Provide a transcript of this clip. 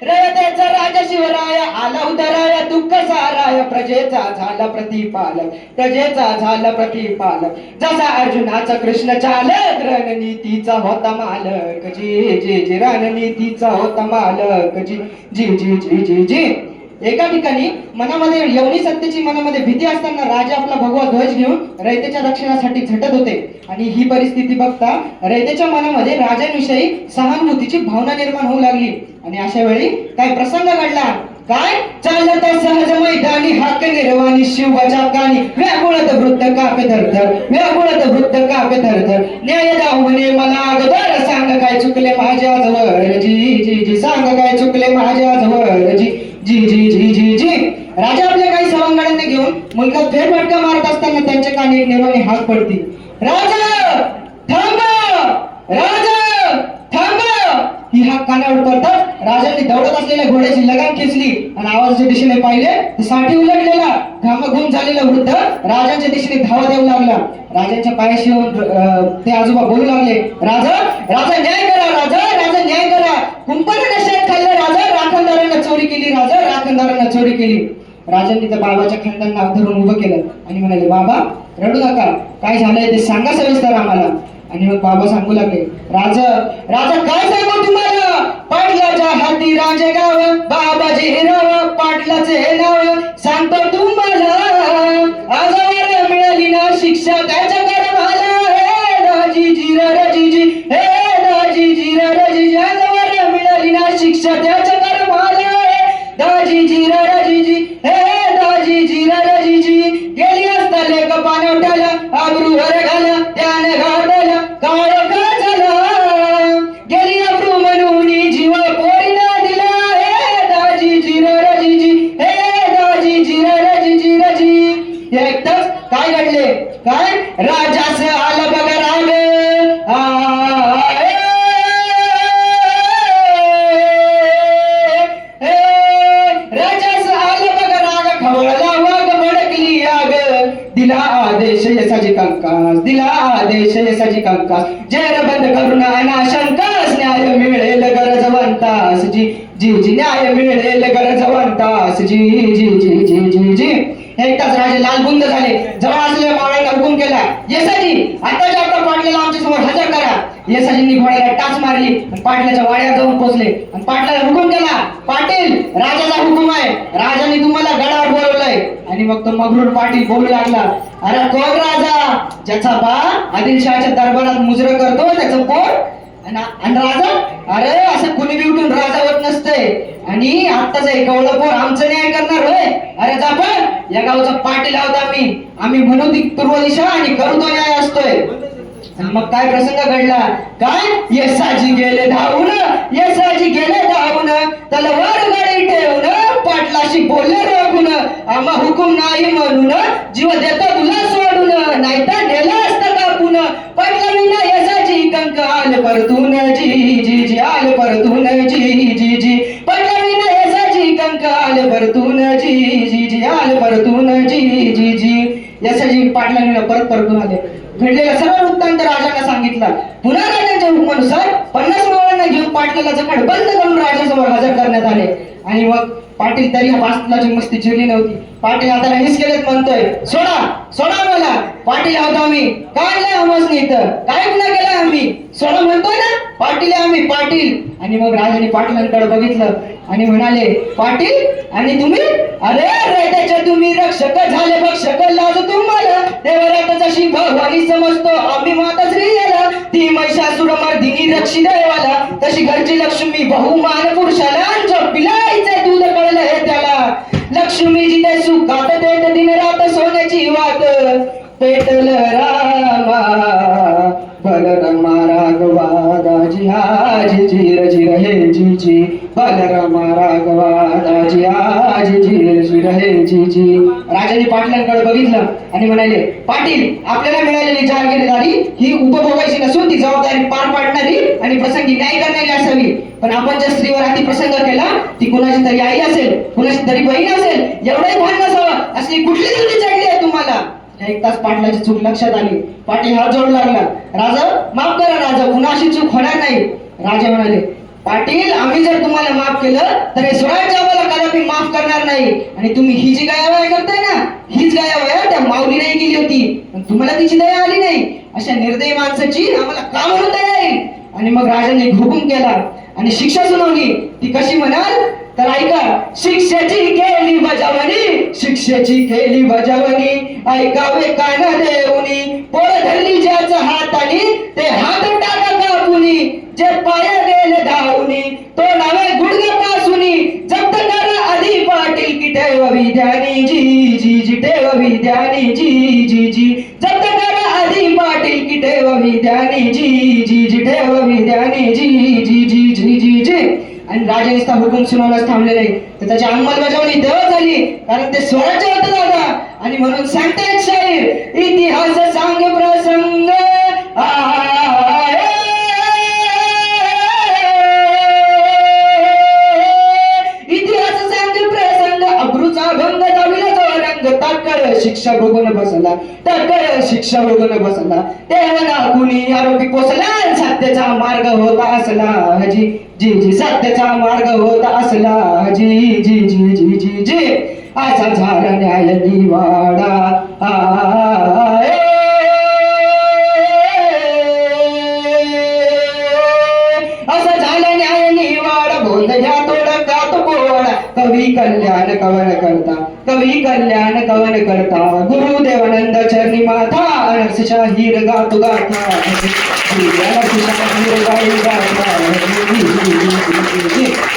रयतेचा राजा शिवराय आला उदराय दुःख साराय प्रजेचा झाला प्रतिपालक प्रजेचा झाला प्रतिपालक जसा अर्जुनाचा कृष्ण चालक रणनीतीचा होता मालक जी जी जी रणनीतीचा होता मालक जी जी जी जी जी जी एका ठिकाणी मनामध्ये एवढी सत्तेची मनामध्ये भीती असताना राजा आपला भगवा ध्वज घेऊन रयतेच्या रक्षणासाठी झटत होते आणि ही परिस्थिती बघता रयतेच्या मनामध्ये राजांविषयी सहानुभूतीची भावना निर्माण होऊ लागली आणि अशा वेळी काय प्रसंग घडला काय चालत सहज मैदानी हाक निर्वाणी शिव बजावगाणी व्याकुळत वृत्त कापे धरधर व्याकुळत वृत्त कापे धरधर न्याय दावणे मला अगोदर सांग काय चुकले माझ्या जवळ जी जी जी सांग काय चुकले माझ्या जवळ जी जी जी जी जी जी राजा आपल्या काही सवंगड्यांना घेऊन मुलगा फेरफटका मारत असताना त्यांच्या कानी एक निर्वाणी हाक पडती राजा थांबा राजा थांबा ही हाक कानावर पडतात राजांनी दौडत असलेल्या घोड्याची लगाम खेचली आणि आवाजाच्या दिशेने पाहिले तर साठी उलटलेला घामाघूम झालेला वृद्ध राजांच्या दिशेने धावत येऊ लागला राजांच्या पायाशी येऊन ते आजोबा बोलू लागले राजा राजा न्याय करा राजा राजा न्याय करा कुंपण नशेत खाल्लं राजा राखणदारांना चोरी केली राजा राखणदारांना चोरी केली राजांनी त्या बाबाच्या खांद्यांना धरून उभं केलं आणि म्हणाले बाबा रडू नका काय झालंय ते सांगा सविस्तर आम्हाला आणि मग बाबा सांगू लागले राजा राजा काय सांगू तुम्हाला पाटलाच्या हाती राजे गाव बाबाजी हे नाव पाटलाचे हे नाव सांगतो तुम्हाला आजवर मिळाली ना शिक्षा त्याच्या कर्माला हे दाजी जिरा रजी हे दाजी जिरा रजी आजवर मिळाली ना शिक्षा त्याच्या कर्माला दाजी जिरा रजी हे दाजी जिरा रजी गेली असता लेक पाणवठ्याला आबरूवर घाला त्याने घाटाला काळ का झाला गेली अब्रू म्हणून जीव पोरीना दिला हे दाजी जिरा रजी हे दाजी जिरा रजी एकटच काय घडले काय राजास आलं बघा राग राजास आलं बघा राग खवळला वाघ भडकली आग दिला आदेश यसाची कंकास दिला आदेश यसाची कंकास जेर बंद करून आणा शंकास न्याय मिळेल गरजवंतास जी जी जी न्याय मिळेल गरजवंतास जी जी जी जी जी जी एकटाच राजे लालबुंद झाले जवळ असलेल्या मावळ्यांना हुकूम केला येसाजी आताच्या आता पाटलाला आमच्या समोर हजर करा येसाजींनी घोड्याला टाच मारली आणि पाटलाच्या वाड्यात जाऊन पोहोचले आणि पाटलाला हुकूम केला पाटील राजाचा हुकूम आहे राजाने तुम्हाला गडावर बोलवलंय आणि मग तो मगरूर पाटील बोलू लागला अरे कोण राजा ज्याचा बा आदिलशहाच्या दरबारात मुजरं करतो त्याचं पोट आणि राजा अरे असं कुणी बी उठून राजा होत नसतंय आणि आत्ताच एक गवळं पोर आमचं न्याय करणार होय अरे जा पण या गावचा पाटील आहोत आम्ही म्हणू ती पूर्व दिशा आणि करू तो न्याय असतोय मग काय प्रसंग घडला काय येसाजी गेले धावून येसाजी गेले धावून तलवार गाडी ठेवून पाटलाशी बोलले रोखून आम्हा हुकूम नाही म्हणून जीव देतो तुला सोडून नाहीतर नेला असतं कापून पाटला विना येसाजी कंक आल परतून जी जी जी आल परतून जी जी जी पाटला विना येसाजी कंक आल परतून जी जी जी आल परतून जी जी जी येसाजी पाटला परत परतून आले घडलेला सर्व वृत्तांत राजांना सांगितला पुन्हा राजांच्या हुकुमानुसार 50 मावळ्यांना घेऊन पाटलाला जखड बंद करून राजासमोर हजर करण्यात आले आणि मग पाटील तरी पाटलाची मस्ती चिरली नव्हती पाटील आता हिस केलेत म्हणतोय सोडा सोडा मला पाटील आहोत आम्ही काय नाही आम्हाला इथं काय गुन्हा केला आम्ही सोडा म्हणतोय ना पाटील आम्ही पाटील आणि मग राजाने पाटलांकडे बघितलं आणि म्हणाले पाटील आणि तुम्ही अरे रयतेच्या तुम्ही रक्षक झाले भक्षक लाज तुम्हाला देवरात जशी भगवानी समजतो आम्ही माता स्त्रीला ती महिषासुर मर्दिनी रक्षी देवाला तशी घरची लक्ष्मी बहुमान पुरुषाला पिलाईचे दूध कळलं हे त्याला लक्ष्मी जिथे सुखात देत दिन रात सोन्याची वाट पेटल रामा बलरामा राघवा दाजी आजी झिर झिर हे जी जी बलरामा राघवा दाजी आजी झिर झिर हे जी जी राजाने पाटलांकडे बघितलं आणि म्हणाले पाटील आपल्याला मिळालेली जहागीरदारी ही उपभोगायची नसून ती जबाबदारी पार पाडणारी आणि प्रसंगी न्याय करणारी असावी पण आपण ज्या स्त्रीवर अति प्रसंग केला ती कुणाची तरी आई असेल कुणाची तरी बहीण असेल एवढंही भान नसावं असली कुठली दुर्डी चढली आहे तुम्हाला एक तास पाटलाची चूक लक्षात आली. पाटील हात जोडू लागला. राजा माफ करा राजा, पुन्हा अशी चूक होणार नाही. राजा म्हणाले, पाटील आम्ही जर तुम्हाला माफ केलं तर हे स्वराज्य आम्हाला कदापि माफ करणार नाही. आणि तुम्ही ही जी गायावाया करताय ना, हीच गायावाया त्या माऊलीने केली होती, पण तुम्हाला तिची दया आली नाही. अशा निर्दयी माणसाची आम्हाला का म्हणून दया येईल? आणि मग राजाने एक हुकूम केला आणि शिक्षा सुनावली. ती कशी म्हणाल तर ऐका. शिक्षेची केली बजावणी, शिक्षेची केली बजावणी, ऐकावे कान देऊनी, पोर धरली ज्याच्या हातानी, ते हात टाका कापुनी, जे पाय गेले धावनी, तो नावे गुडघे पासुनी, जप्त करा आधी पाटील की ठेव विद्यानी जी जी जी, ठेव विद्यानी जी जी जी, जप्त करा आधी पाटील की ठेव विद्यानी जी जी जी, ठेव विद्यानी जी जी जी जी जी जी. आणि राजाने नुसता हुकूम सुनावण्यास थांबले नाही, तर त्याची अंमलबजावणी तेव्हा झाली कारण ते स्वराज्य होतं दादा. आणि म्हणून सांगता एक शाहीर, इतिहास सांग प्रसंग इतिहास सांग प्रसंग, अब्रूचा भंग दाविला जो रंग, ताकड शिक्षा भोगून बसला, ताकड शिक्षा भोगून बसला, तेव्हा कुणी आरोपी पोचला, सत्याचा मार्ग होता असला जी जी जी, सत्याचा मार्ग होता असला जी जी जी जी जी जी. असा झाला न्याय निवाडा असा झाला न्याय निवाडा, बोल घ्या तोडा गातो पोवाडा, कवी कल्याण कवन करता, कवी कल्याण कवन करता, गुरुदेवानंद चरणी माथा, अनर्स शाहीर गातो गाथा, अनर्स शाहीर गाई गाथा.